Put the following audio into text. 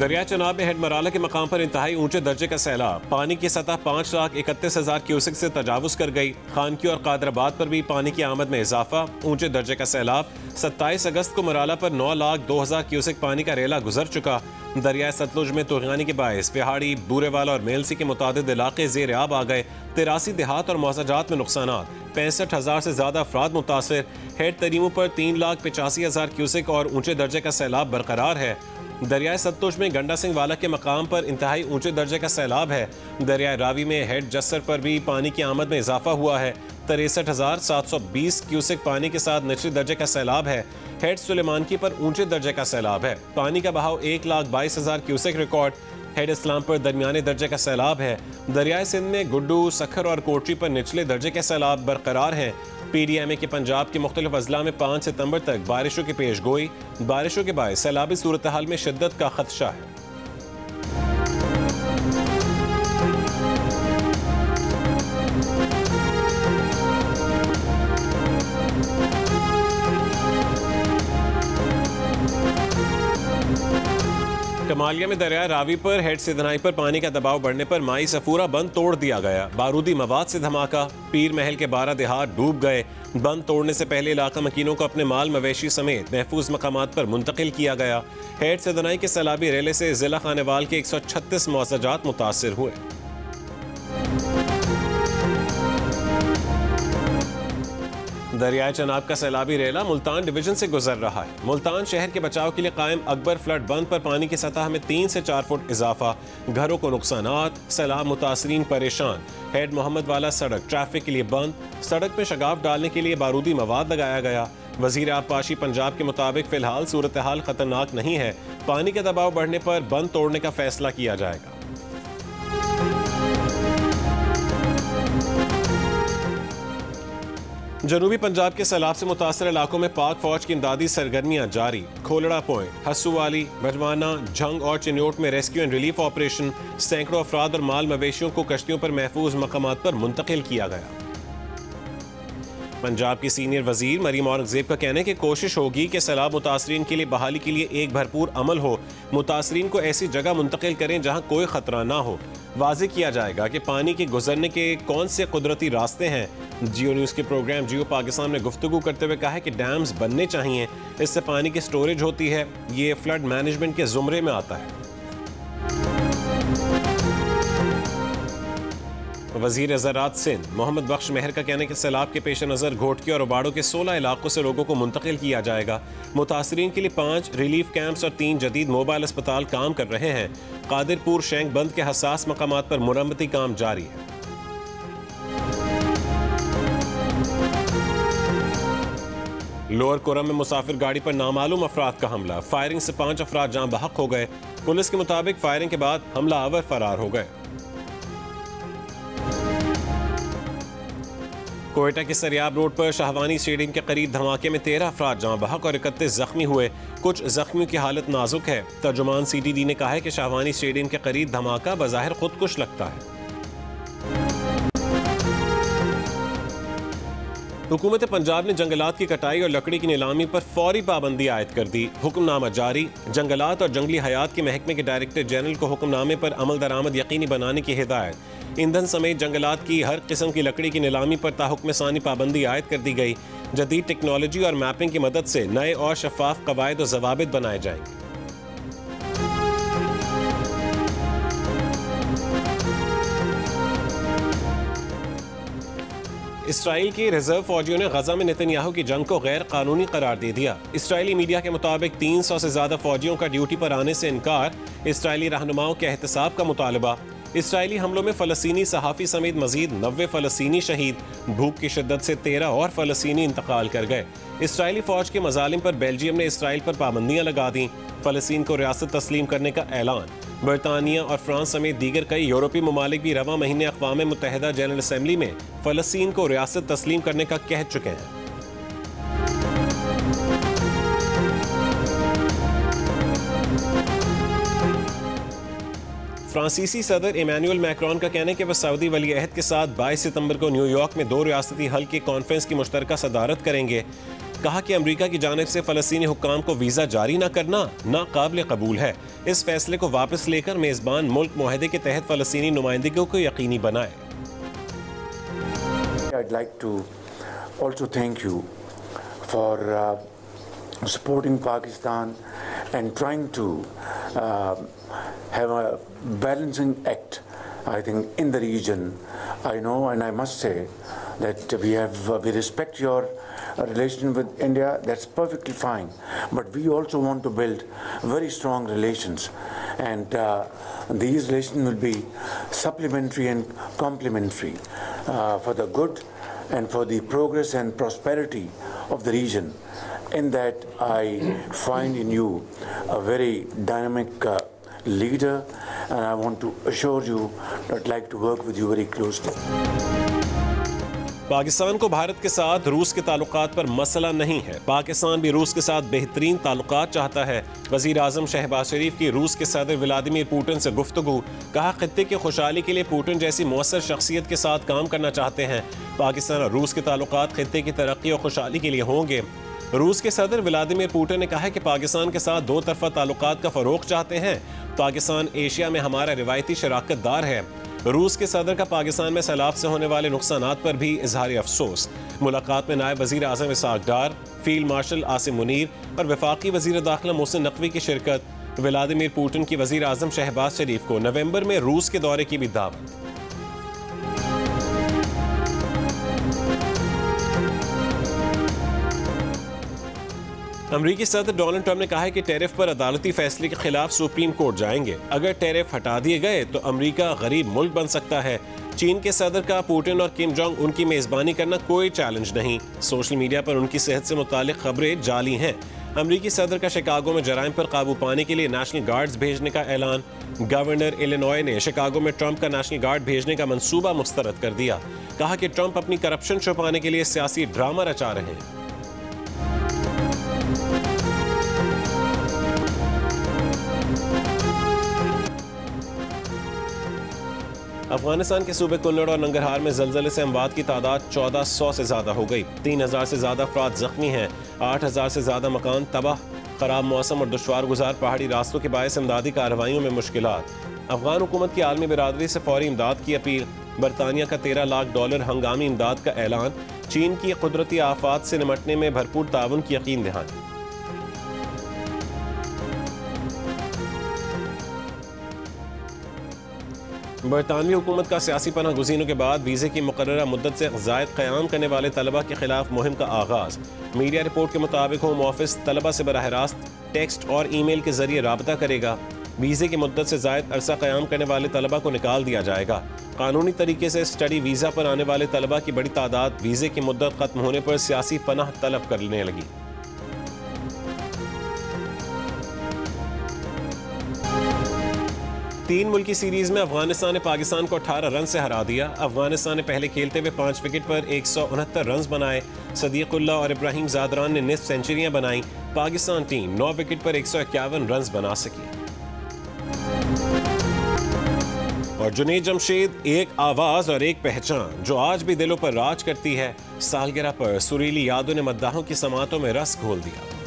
दरिया चनाब में हेड मराला के मकाम पर इंतहाई ऊंचे दर्जे का सैलाब। पानी की सतह 5,31,000 क्यूसेक से तजावुज कर गई। खानकी और कादराबाद पर भी पानी की आमद में इजाफा। ऊंचे दर्जे का सैलाब। 27 अगस्त को मराला पर 9,02,000 क्यूसेक पानी का रेला गुजर चुका। दरियाए सतलुज में तूफानी के बायस पहाड़ी, बूरेवाला और मेलसी के मुतादिद इलाके ज़ेर आब आ गए। 83 देहात और मौजाजात में नुकसानात। 65,000 से ज्यादा अफराद मुतासर। हेड तरीमों पर 3,85,000 क्यूसेक और ऊंचे दर्जे का सैलाब बरकरार है। दरियाए सतलुज में गंडा सिंह वाला के मकाम पर इंतहाई ऊंचे दर्जे का सैलाब है। दरियाए रावी में हेड जस्सर पर भी पानी की आमद में इजाफा हुआ है। 63,720 क्यूसेक पानी के साथ निचले दर्जे का सैलाब है। हेड सुलेमानकी पर ऊंचे दर्जे का सैलाब है। पानी का बहाव 1,22,000 क्यूसेक रिकॉर्ड। हेड इस्लाम पर दरमियाने दर्जे का सैलाब है। दरियाए सिंध में गुड्डू, सखर और कोटरी पर निचले दर्जे के सैलाब बरकरार हैं। PDMA के पंजाब के मुख्तलिफ अजला में 5 सितंबर तक बारिशों की पेश गोई। बारिशों के बाद सैलाबी सूरत हाल में शिद्दत का खदशा है। कमालिया में दरिया रावी पर हेड सिदनाई पर पानी का दबाव बढ़ने पर माई सफूरा बंद तोड़ दिया गया। बारूदी मवाद से धमाका। पीर महल के 12 देहात डूब गए। बंद तोड़ने से पहले इलाका मकीनों को अपने माल मवेशी समेत महफूज मकामात पर मुंतकिल किया गया। हेड सिदनाई के सैलाबी रेले से जिला खानेवाल के 136 मौजाजात मुतासिर हुए। दरियाए चनाब का सैलाबी रेला मुल्तान डिवीजन से गुजर रहा है। मुल्तान शहर के बचाव के लिए कायम अकबर फ्लड बंद पर पानी की सतह में 3 से 4 फुट इजाफा। घरों को नुकसानात। सैलाब मुतासरीन परेशान। हेड मोहम्मद वाला सड़क ट्रैफिक के लिए बंद। सड़क में शगाफ डालने के लिए बारूदी मवाद लगाया गया। वजीर आबपाशी पंजाब के मुताबिक फिलहाल सूरत हाल खतरनाक नहीं है। पानी का दबाव बढ़ने पर बंद तोड़ने का फैसला किया जाएगा। जनूबी पंजाब के सैलाब से मुतासर इलाकों में पाक फौज की इमदादी सरगर्मियां जारी। खोलड़ा पॉइंट, हस्सूवाली, बजवाना, झंग और चिन्योट में रेस्क्यू एंड रिलीफ ऑपरेशन। सैकड़ों अफराद और माल मवेशियों को कश्तियों पर महफूज मकामात पर मुंतकिल किया गया। पंजाब की सीनियर वजीर मरीम औरंगजेब का कहना है कि कोशिश होगी कि सैलाब मुतासरीन के लिए बहाली के लिए एक भरपूर अमल हो। मुतासरीन को ऐसी जगह मुंतकिल करें जहां कोई खतरा ना हो। वाज़ेह किया जाएगा कि पानी के गुजरने के कौन से कुदरती रास्ते हैं। जियो न्यूज़ के प्रोग्राम जियो पाकिस्तान ने गुफ्तगू करते हुए कहा है कि डैम्स बनने चाहिए, इससे पानी की स्टोरेज होती है। ये फ्लड मैनेजमेंट के जुमरे में आता है। वजीर ज़राअत सिंध मोहम्मद बख्श मेहर का कहना है कि सैलाब के पेश नज़र घोटकी और उबाड़ों के 16 इलाकों से लोगों को मुंतकिल किया जाएगा। मुतासरीन के लिए 5 रिलीफ कैंप्स और 3 जदीद मोबाइल अस्पताल काम कर रहे हैं। कादिरपुर शैंक बंद के हसास मकामात पर मुरम्मती काम जारी है। लोअर कोरम में मुसाफिर गाड़ी पर नामालूम अफराद का हमला। फायरिंग से 5 अफराद जान बहक हो गए। पुलिस के मुताबिक फायरिंग के बाद हमलावर फरार हो गए। कोयटा के सरियाब रोड पर शाहवानी स्टेडियम के करीब धमाके में 13 अफराद जान बहक और 31 जख्मी हुए। कुछ जख्मियों की हालत नाजुक है। तर्जुमान CTD ने कहा है कि शाहवानी स्टेडियम के करीब धमाका बज़ाहिर खुदकुश लगता है। हुकूमत पंजाब ने जंगलात की कटाई और लकड़ी की नीलामी पर फौरी पाबंदी आयद कर दी। हुक्मनामा जारी। जंगलात और जंगली हयात के महकमे के डायरेक्टर जनरल को हुक्मनामे पर अमल दरामद यकीनी बनाने की हिदायत। ईंधन समेत जंगलात की हर किस्म की लकड़ी की नीलामी पर ताहुक्म सानी पाबंदी आयद कर दी गई। जदीद टेक्नोलॉजी और मैपिंग की मदद से नए और शफाफ कवायद और ज़वाबित बनाए जाएंगे। इसराइल के रिजर्व फौजियों ने गजा में नेतन्याहू की जंग को गैर कानूनी करार दे दिया। इसराइली मीडिया के मुताबिक 300 से ज्यादा फौजियों का ड्यूटी पर आने से इनकार। इसराइली रहनुमाओं के एहतसाब का मुतालबा। इसराइली हमलों में फ़लस्तीनी सहाफ़ी समेत मजीद 90 फ़लस्तीनी शहीद। भूख की शिद्दत से 13 और फ़लस्तीनी इंतकाल कर गए। इसराइली फ़ौज के मजालिम पर बेल्जियम ने इसराइल पर पाबंदियाँ लगा दी। फ़लस्तीन को रियासत तस्लीम करने का ऐलान। बरतानिया और फ्रांस समेत दीगर कई यूरोपीय ममालिक भी रवा महीने अक़वाम मुत्तहिदा जनरल असम्बली में फ़लस्तीन को रियासत तस्लीम करने का कह चुके हैं। फ्रांसीसी सदर इमैनुअल मैक्रोन का कहना है कि वह सऊदी वली अहद के साथ 22 सितंबर को न्यूयॉर्क में 2 रियासती हल की कॉन्फ्रेंस की मुश्तरका सदारत करेंगे। कहा कि अमरीका की जानिब से फ़लस्तीनी हुक्काम को वीज़ा जारी न करना नाकाबिल कबूल है। इस फैसले को वापस लेकर मेज़बान मुल्क मुआहदे के तहत फ़लस्तीनी नुमाइंदगी को यकीनी बनाए। I'd like to also thank you for supporting Pakistan and trying to have a balancing act, I think, in the region. I know and I must say that we respect your relation with India. That's perfectly fine. But we also want to build very strong relations. And these relations will be supplementary and complementary for the good and for the progress and prosperity of the region. In that, I find in you a very dynamic leader, and I want to assure you that I'd like to work with you very closely. Pakistan को भारत के साथ रूस के ताल्लुकात पर मसला नहीं है। पाकिस्तान भी रूस के साथ बेहतरीन ताल्लुकात चाहता है। वज़ीर आज़म शहबाज शरीफ की रूस के सदर व्लादिमीर पुतिन से गुफ्तगू। कहा, खित्ते की खुशहाली के लिए पुतिन जैसी मौसर शख्सियत के साथ काम करना चाहते हैं। पाकिस्तान और रूस के ताल्लुकात खित्ते की तरक्की और खुशहाली के लिए होंगे। रूस के सदर व्लादिमीर पुतिन ने कहा कि पाकिस्तान के साथ दो तरफा ताल्लुकात का फ़रोग़ चाहते हैं। पाकिस्तान एशिया में हमारा रिवायती शराकतदार है। रूस के सदर का पाकिस्तान में सैलाब से होने वाले नुकसानात पर भी इजहार अफसोस। मुलाकात में नायब वज़ीर आज़म इसाक डार, फील्ड मार्शल आसिम मुनीर और वफाकी वज़ीर दाखिला मोहसिन नकवी की शिरकत। व्लादिमीर पुतिन की वज़ीर आज़म शहबाज शरीफ को नवंबर में रूस के दौरे की भी दावत। अमरीकी सदर डोनाल्ड ट्रंप ने कहा है कि टैरिफ पर अदालती फैसले के खिलाफ सुप्रीम कोर्ट जाएंगे। अगर टैरिफ हटा दिए गए तो अमरीका गरीब मुल्क बन सकता है। चीन के सदर का पुतिन और किम जोंग उनकी मेज़बानी करना कोई चैलेंज नहीं। सोशल मीडिया पर उनकी सेहत से मुतालिक खबरें जाली हैं। अमरीकी सदर का शिकागो में जराइम पर काबू पाने के लिए नेशनल गार्ड्स भेजने का ऐलान। गवर्नर इलिनॉय ने शिकागो में ट्रंप का नेशनल गार्ड भेजने का मंसूबा मुस्तरद कर दिया। कहा कि ट्रंप अपनी करप्शन छुपाने के लिए सियासी ड्रामा रचा रहे हैं। अफगानिस्तान के सूबे कुल्लड़ और नंगरहार में ज़लज़ले से अमवात की तादाद 1400 से ज़्यादा हो गई। 3000 से ज़्यादा अफराद ज़ख्मी हैं। 8000 से ज़्यादा मकान तबाह। ख़राब मौसम और दुश्वार गुजार पहाड़ी रास्तों के बायस इमदादी कार्रवाइयों में मुश्किलात। अफगान हुकूमत की आलमी बिरादरी से फौरी इमदाद की अपील। बरतानिया का $13 लाख हंगामी इमदाद का ऐलान। चीन की कुदरती आफात से निमटने में भरपूर ताउन की यकीन दहानी। बरतानवी हुकूमत का सियासी पनाह गुज़ीनों के बाद वीज़े की मुकर्ररा मुद्दत से ज़ायद क़याम करने वाले तलबा के खिलाफ मुहिम का आगाज़। मीडिया रिपोर्ट के मुताबिक होम ऑफिस तलबा से बराह रास्त टेक्स्ट और ईमेल के जरिए राबता करेगा। वीज़े की मुद्दत से ज़ायद अरसा क़याम करने वाले तलबा को निकाल दिया जाएगा। कानूनी तरीके से स्टडी वीज़ा पर आने वाले तलबा की बड़ी तादाद वीज़े की मुद्दत ख़त्म होने पर सियासी पनाह तलब करने लगी। तीन मुल्की सीरीज में अफगानिस्तान ने पाकिस्तान को 18 रन से हरा दिया। अफगानिस्तान ने पहले खेलते हुए 5 विकेट पर 169 रन बनाए। सदीकुल्लाह और इब्राहिम ज़ादरान ने निस्फ सेंचुरियां बनाई। पाकिस्तान टीम 9 विकेट पर 151 रन बना सकी। और जुनैद जमशेद, एक आवाज़ और एक पहचान जो आज भी दिलों पर राज करती है। सालगिरह पर सुरीली यादों ने मद्दाहों की समातों में रस घोल दिया।